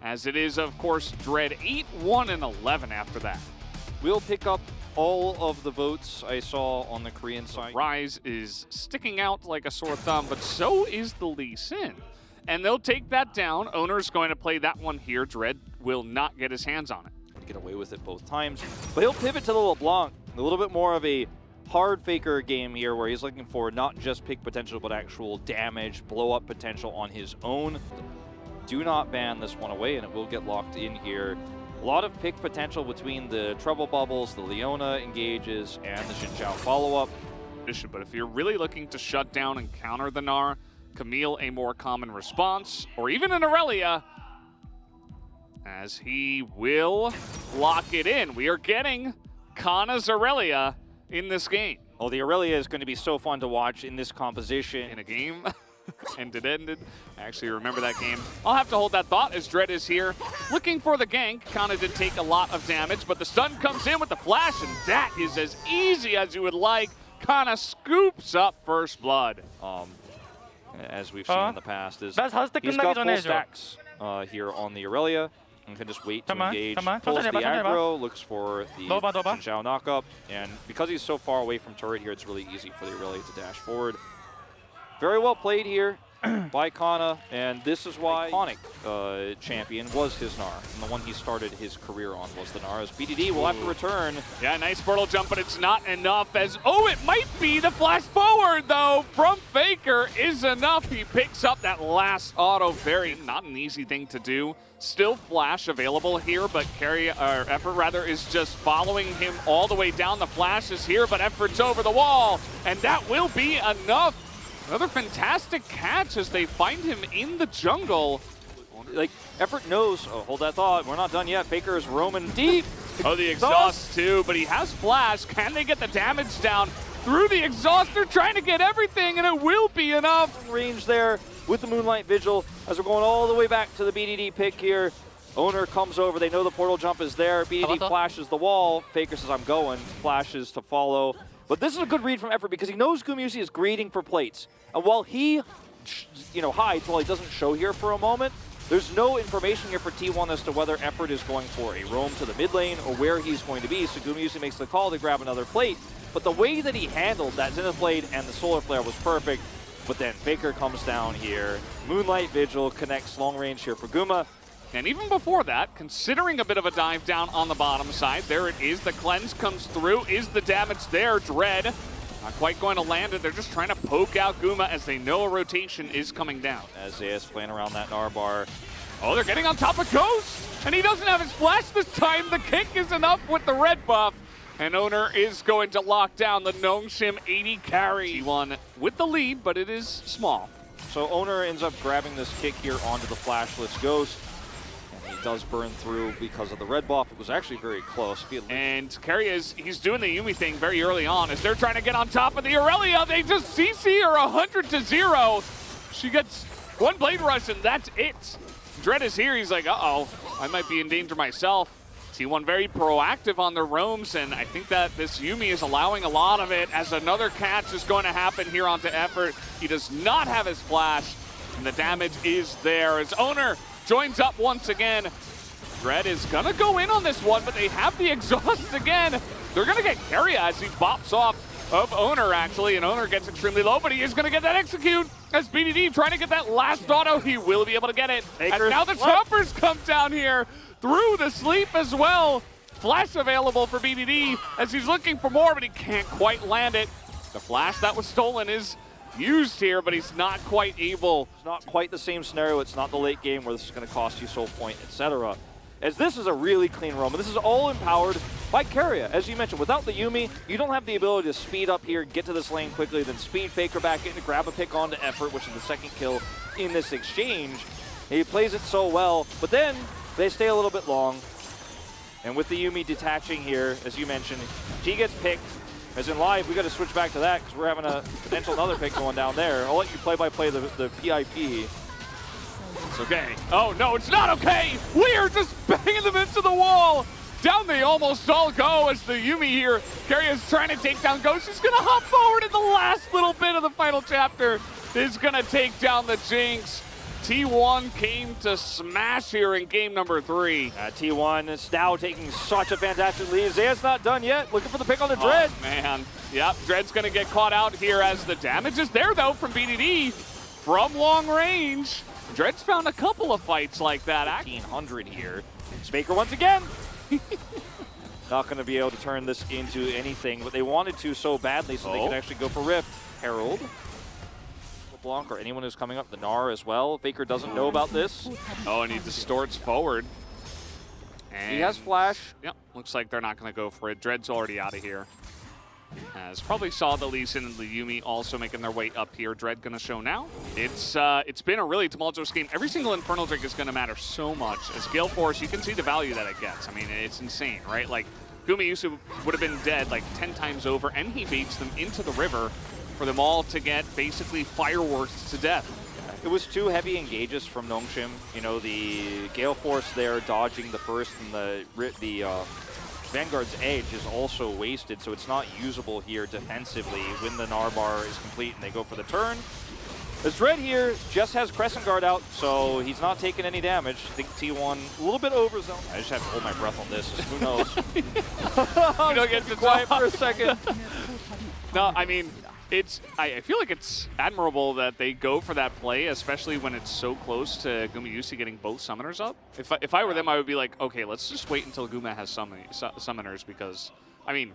as it is, of course, Dread 8-1-11 after that. We'll pick up all of the votes I saw on the Korean side. Rise is sticking out like a sore thumb, but so is the Lee Sin. And they'll take that down. Owner's going to play that one here. Dread will not get his hands on it. Get away with it both times, but he'll pivot to the LeBlanc. A little bit more of a hard Faker game here where he's looking for not just pick potential, but actual damage, blow up potential on his own. Do not ban this one away, and it will get locked in here. A lot of pick potential between the Trouble Bubbles, the Leona engages, and the Xinjiao follow-up. But if you're really looking to shut down and counter the Gnar, Camille a more common response, or even an Aurelia, as he will lock it in. We are getting Kana's Aurelia in this game. Oh, the Aurelia is going to be so fun to watch in this composition. In a game, and it ended. I actually remember that game. I'll have to hold that thought as Dread is here. Looking for the gank. Kana did take a lot of damage, but the stun comes in with the flash, and that is as easy as you would like. Kana scoops up first blood. As we've seen in the past, is he's got full stacks here on the Aurelia. And can just wait to engage, pulls the aggro, looks for the Xinjiao knockup, and because he's so far away from turret here, it's really easy for the Aurelia to dash forward. Very well played here by Kana, and this is why iconic champion was his Gnar, and the one he started his career on was the Gnar. As BDD will have to return. Yeah, nice portal jump, but it's not enough as, oh, it might be the flash forward, though, from Faker is enough. He picks up that last auto. Not an easy thing to do. Still flash available here, but Effort is just following him all the way down. The flash is here, but Effort's over the wall, and that will be enough. Another fantastic catch as they find him in the jungle. Like, Effort knows, oh, hold that thought, we're not done yet. Faker is roaming deep. Oh, the exhaust too, but he has flash. Can they get the damage down through the exhaust? They're trying to get everything, and it will be enough. Range there with the Moonlight Vigil as we're going all the way back to the BDD pick here. Owner comes over, they know the portal jump is there. BDD flashes the wall. Faker says, I'm going, flashes to follow. But this is a good read from Effort because he knows Gumayusi is greeting for plates. And while he, hides, while he doesn't show here for a moment, there's no information here for T1 as to whether Effort is going for a roam to the mid lane or where he's going to be. So Gumayusi makes the call to grab another plate. But the way that he handled that Zenith Blade and the Solar Flare was perfect. But then Faker comes down here. Moonlight Vigil connects long range here for Guma. And even before that, considering a bit of a dive down on the bottom side, there it is. The cleanse comes through. Is the damage there? Dread not quite going to land it. They're just trying to poke out Guma as they know a rotation is coming down. As Zayas playing around that Gnar bar. Oh, they're getting on top of Ghost! And he doesn't have his flash this time. The kick is enough with the red buff. And Owner is going to lock down the Nongshim 80 carry. T1 with the lead, but it is small. So Owner ends up grabbing this kick here onto the flashless Ghost. And he does burn through because of the red buff. It was actually very close. And Keria he's doing the Yuumi thing very early on as they're trying to get on top of the Aurelia. They just CC her 100-0. She gets one Blade Rush and that's it. Dread is here. He's like, uh-oh, I might be in danger myself. T1 very proactive on their roams, and I think that this Yuumi is allowing a lot of it as another catch is going to happen here onto Effort. He does not have his flash, and the damage is there. As Owner joins up once again. Dread is going to go in on this one, but they have the exhaust again. They're going to get Keria as he bops off of Owner, actually, and Owner gets extremely low, but he is going to get that execute as BDD trying to get that last auto. He will be able to get it. And now the choppers come down here through the sleep as well. Flash available for BDD as he's looking for more, but he can't quite land it. The flash that was stolen is used here, but he's not quite able. It's not quite the same scenario. It's not the late game where this is going to cost you soul point, etc. As this is a really clean roam, and this is all empowered by Keria. As you mentioned, without the Yuumi, you don't have the ability to speed up here, get to this lane quickly, then speed Faker back in to grab a pick onto Effort, which is the second kill in this exchange. He plays it so well, but then they stay a little bit long. And with the Yuumi detaching here, as you mentioned, he gets picked. As in live, we got to switch back to that because we're having a potential another pick going down there. I'll let you play-by-play the PIP. It's okay. Oh, no, it's not okay. We are just banging them into the wall. Down they almost all go as the Yuumi here. Keria is trying to take down Ghost. He's going to hop forward in the last little bit of the final chapter. Is going to take down the Jinx. T1 came to smash here in game number 3. T1 is now taking such a fantastic lead. Zayas not done yet. Looking for the pick on the Dread. Oh, man. Yep, Dread's going to get caught out here as the damage is there, though, from BDD from long range. Dread's found a couple of fights like that. 1,500 here. It's Faker once again. Not going to be able to turn this into anything, but they wanted to so badly so they could actually go for Rift. Herald. LeBlanc or anyone who's coming up. The Gnar as well. Faker doesn't know about this. Oh, and he distorts forward. And he has Flash. Yep, looks like they're not going to go for it. Dread's already out of here. As probably saw the Lee Sin and the Yuumi also making their way up here. Dread going to show now. It's been a really tumultuous game. Every single Infernal Drink is going to matter so much. As Gale Force, you can see the value that it gets. I mean, it's insane, right? Like, Gumayusi would have been dead like 10 times over, and he baits them into the river for them all to get basically fireworks to death. It was 2 heavy engages from Nongshim. You know, the Gale Force there dodging the first, and the Vanguard's Edge is also wasted, so it's not usable here defensively when the Gnar bar is complete and they go for the turn. As Dread here just has Crescent Guard out, so he's not taking any damage. I think T1 a little bit overzone. I just have to hold my breath on this. Who knows? You don't get to quiet for a second. No, I mean, I feel like it's admirable that they go for that play, especially when it's so close to Gumayusi getting both summoners up. If I were them, I would be like, okay, let's just wait until Guma has summoners because, I mean,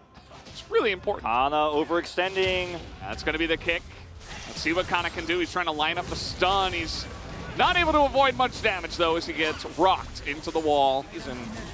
it's really important. Kana overextending. That's going to be the kick. Let's see what Kana can do. He's trying to line up the stun. He's not able to avoid much damage, though, as he gets rocked into the wall. He's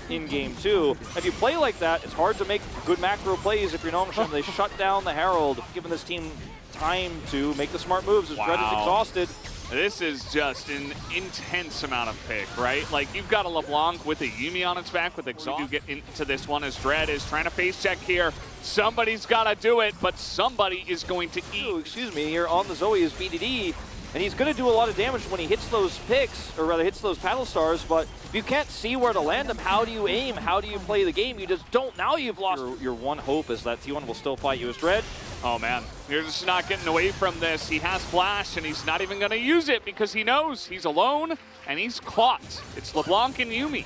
in game 2. If you play like that, it's hard to make good macro plays if you're Nongshim. They shut down the Herald, giving this team time to make the smart moves as Dread is exhausted. This is just an intense amount of pick, right? Like, you've got a LeBlanc with a Yuumi on its back with exhaust. You get into this one as Dread is trying to face check here. Somebody's got to do it, but somebody is going to eat. Oh, excuse me, here on the Zoe is BDD. And he's going to do a lot of damage when he hits those picks, or rather hits those paddle stars, but if you can't see where to land them, how do you aim? How do you play the game? You just don't. Now you've lost. Your one hope is that T1 will still fight you as Dread. Oh, man. You're just not getting away from this. He has Flash, and he's not even going to use it because he knows he's alone, and he's caught. It's LeBlanc and Yuumi.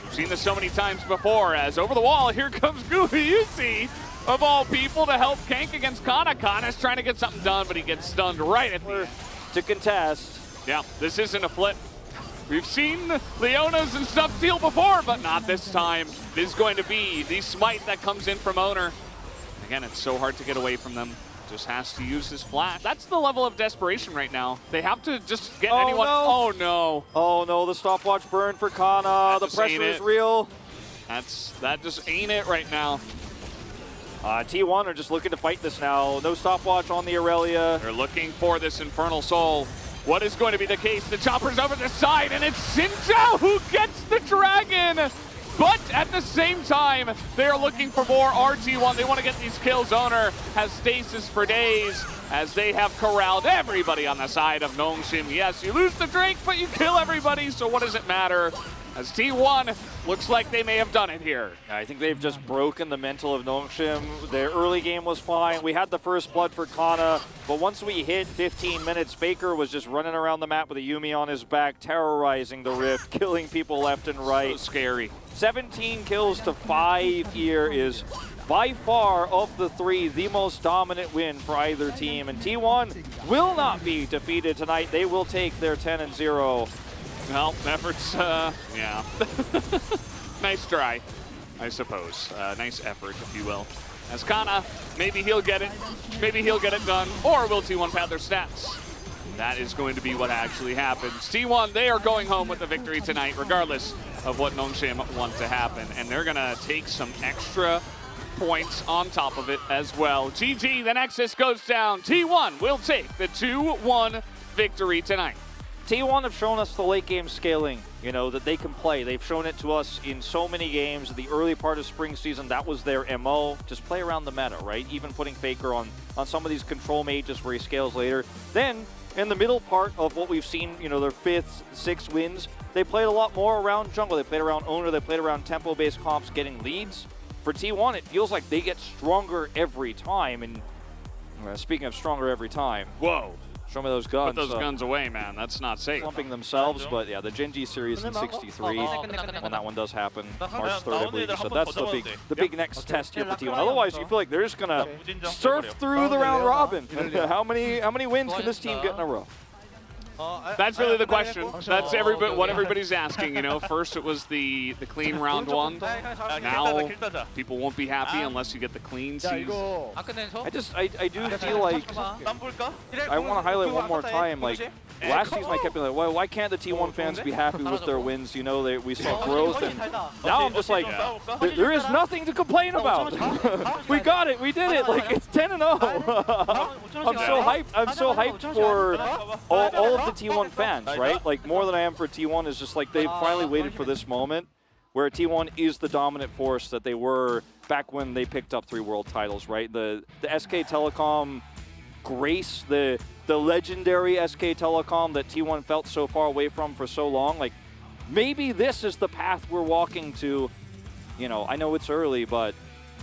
We've seen this so many times before, as over the wall, here comes Gumayusi, of all people, to help Kank against Kana. Kana's trying to get something done, but he gets stunned right at the end. To contest. Yeah, this isn't a flip. We've seen Leonas and stuff steal before, but not this time. This is going to be the smite that comes in from Owner. Again, it's so hard to get away from them. Just has to use his Flash. That's the level of desperation right now. They have to just get anyone. No. Oh, no. Oh, no, the stopwatch burn for Kana. The pressure is real. That just ain't it right now. T1 are just looking to fight this now. No stopwatch on the Aurelia. They're looking for this Infernal Soul. What is going to be the case? The chopper's over the side, and it's Sinjao who gets the dragon. But at the same time, they're looking for more RT1. They want to get these kills. Owner has stasis for days as they have corralled everybody on the side of Nongshim. Yes, you lose the Drake, but you kill everybody, so what does it matter? As T1 looks like they may have done it here. I think they've just broken the mental of Nongshim. Their early game was fine. We had the first blood for Kana, but once we hit 15 minutes, Faker was just running around the map with a Yuumi on his back, terrorizing the Rift, killing people left and right. So scary. 17 kills to 5 here is by far of the 3 the most dominant win for either team, and T1 will not be defeated tonight. They will take their 10-0. Well, efforts, yeah. Nice try, I suppose. Nice effort, if you will. As Kana, maybe he'll get it. Maybe he'll get it done. Or will T1 pad their stats? That is going to be what actually happens. T1, they are going home with the victory tonight, regardless of what Nongshim wants to happen. And they're going to take some extra points on top of it as well. GG, the Nexus goes down. T1 will take the 2-1 victory tonight. T1 have shown us the late game scaling, you know, that they can play. They've shown it to us in so many games. The early part of spring season, that was their MO. Just play around the meta, right? Even putting Faker on some of these control mages where he scales later. Then, in the middle part of what we've seen, you know, their 5th, 6th wins, they played a lot more around jungle. They played around owner. They played around tempo-based comps getting leads. For T1, it feels like they get stronger every time. And speaking of stronger every time. Whoa. Show me those guns. Put those guns away, man. That's not safe. Slumping themselves, but yeah, the Gen G series in 63, when that one does happen, March 3rd, I believe you said. That's the big next test here for T1. Otherwise, you feel like they're just gonna surf through the round robin. How many wins can this team get in a row? That's really the question. That's what everybody's asking, you know. First it was the clean round one. Now people won't be happy unless you get the clean C's. I do feel like I want to highlight one more time, like last season I kept being like, well, why can't the T1 fans be happy with their wins? You know, we saw growth, and now I'm just like, there is nothing to complain about. We got it, we did it. Like, it's 10-0. I'm so hyped for all of the T1 fans, right? Like, more than I am for T1 is just like they've finally waited for this moment where T1 is the dominant force that they were back when they picked up 3 world titles, right? The SK Telecom grace, the legendary SK Telecom that T1 felt so far away from for so long. Like, maybe this is the path we're walking to. You know, I know it's early, but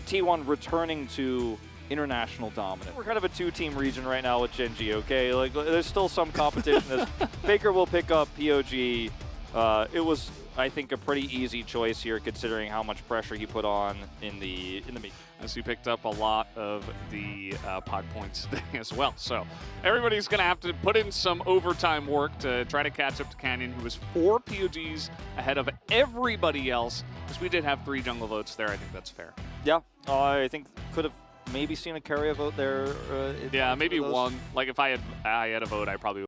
T1 returning to international dominance. We're kind of a 2-team region right now with Gen G, okay? Like, there's still some competition as Faker will pick up POG. It was, I think, a pretty easy choice here considering how much pressure he put on in the meet. As he picked up a lot of the pod points as well. So everybody's going to have to put in some overtime work to try to catch up to Canyon, who was 4 POGs ahead of everybody else. Because we did have 3 jungle votes there. I think that's fair. Yeah, I think could have maybe seen a carry vote there. Yeah, maybe one. Like if I had a vote, I probably